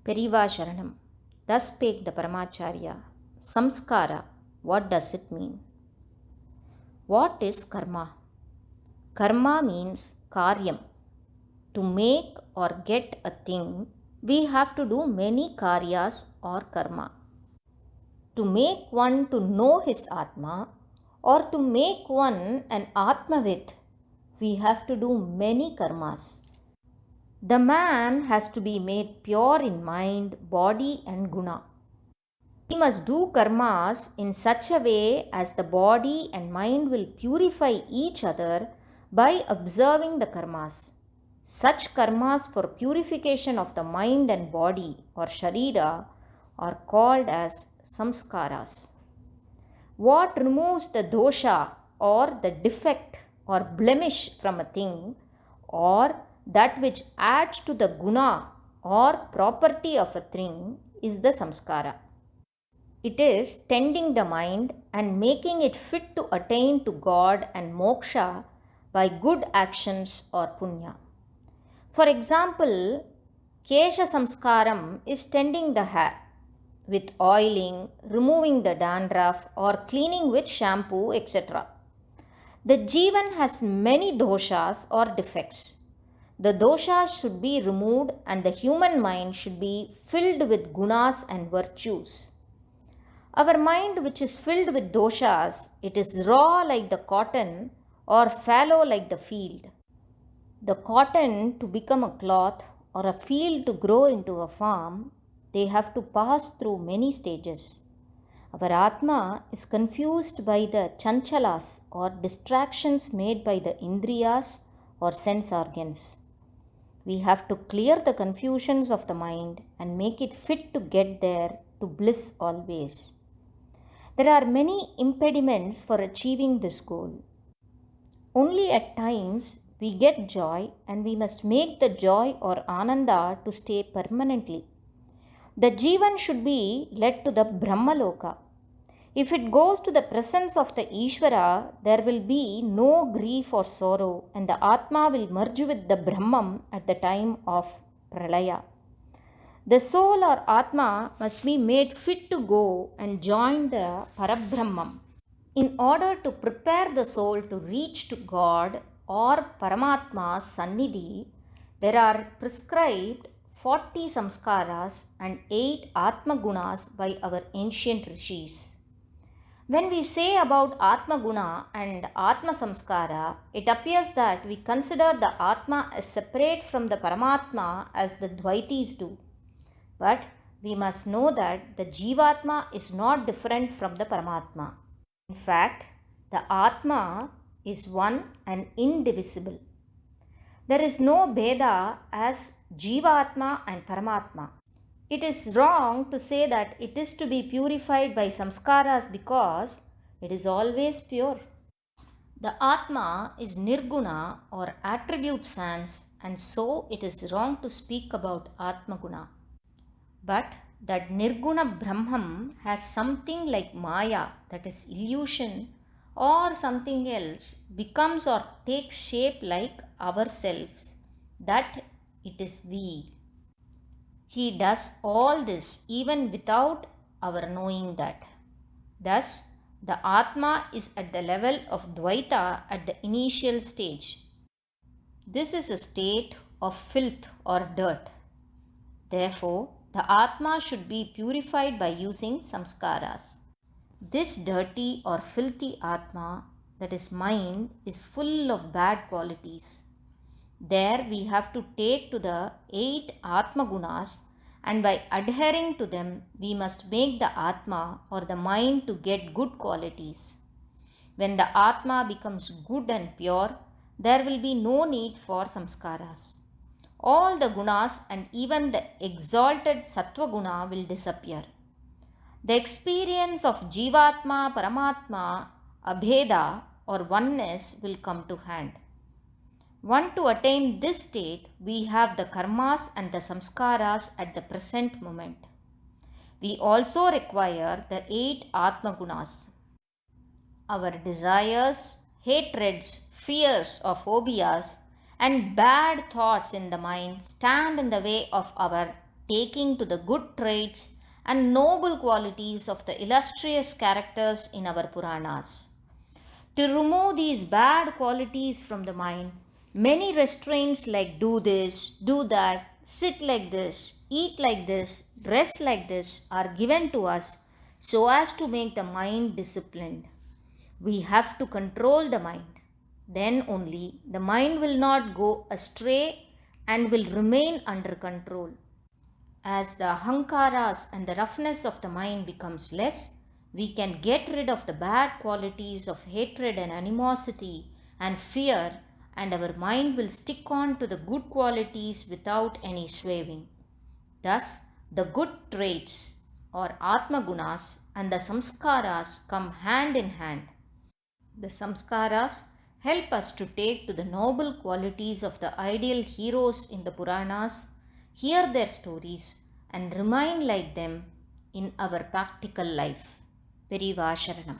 Periva Sharanam. Thus spake the Paramacharya. Samskaara. What does it mean? What is karma? Karma means karyam. To make or get a thing, we have to do many karyas or karma. To make one to know his Atma or to make one an Atmavid, we have to do many karmas. The man has to be made pure in mind, body, and guna. He must do karmas in such a way as the body and mind will purify each other by observing the karmas. Such karmas for purification of the mind and body or sharira are called as samskaras. What removes the dosha or the defect or blemish from a thing, or that which adds to the guna or property of a thing, is the samskara. It is tending the mind and making it fit to attain to God and moksha by good actions or punya. For example, kesha samskaram is tending the hair with oiling, removing the dandruff, or cleaning with shampoo, etc. The jivan has many doshas or defects. The doshas should be removed and the human mind should be filled with gunas and virtues. Our mind, which is filled with doshas, it is raw like the cotton or fallow like the field. The cotton to become a cloth or a field to grow into a farm, they have to pass through many stages. Our Atma is confused by the chanchalas or distractions made by the indriyas or sense organs. We have to clear the confusions of the mind and make it fit to get there to bliss always. There are many impediments for achieving this goal. Only at times we get joy, and we must make the joy or ananda to stay permanently. The jivan should be led to the Brahmaloka. If it goes to the presence of the Ishvara, there will be no grief or sorrow, and the Atma will merge with the Brahman at the time of Pralaya. The soul or Atma must be made fit to go and join the Parabrahman. In order to prepare the soul to reach to God or Paramatma's Sannidhi, there are prescribed 40 samskaras and 8 Atma Gunas by our ancient rishis. When we say about Atma Guna and Atma Samskara, it appears that we consider the Atma as separate from the Paramatma as the Deivathin do. But we must know that the Jivatma is not different from the Paramatma. In fact, the Atma is one and indivisible. There is no Bheda as Jivatma and Paramatma. It is wrong to say that it is to be purified by samskaras because it is always pure. The Atma is Nirguna or attribute sans, and so it is wrong to speak about Atma Guna. But that Nirguna Brahman has something like Maya, that is illusion, or something else, becomes or takes shape like ourselves, that it is we. He does all this even without our knowing that. Thus, the Atma is at the level of Dvaita at the initial stage. This is a state of filth or dirt. Therefore, the Atma should be purified by using samskaras. This dirty or filthy Atma, that is mind, is full of bad qualities. There we have to take to the 8 Atma Gunas, and by adhering to them, we must make the Atma or the mind to get good qualities. When the Atma becomes good and pure, there will be no need for samskaras. All the gunas and even the exalted Sattva Guna will disappear. The experience of Jivatma, Paramatma, Abheda or oneness will come to hand. To attain this state, we have the karmas and the samskaras at the present moment. We also require the 8 Atma Gunas. Our desires, hatreds, fears or phobias, and bad thoughts in the mind stand in the way of our taking to the good traits and noble qualities of the illustrious characters in our Puranas. To remove these bad qualities from the mind, many restraints like do this, do that, sit like this, eat like this, dress like this are given to us so as to make the mind disciplined. We have to control the mind. Then only the mind will not go astray and will remain under control. As the ahankaras and the roughness of the mind becomes less, we can get rid of the bad qualities of hatred and animosity and fear, and our mind will stick on to the good qualities without any swerving. Thus, the good traits or Atma Gunas and the Samskaras come hand in hand. The Samskaras help us to take to the noble qualities of the ideal heroes in the Puranas, hear their stories, and remain like them in our practical life. Periva Sharanam.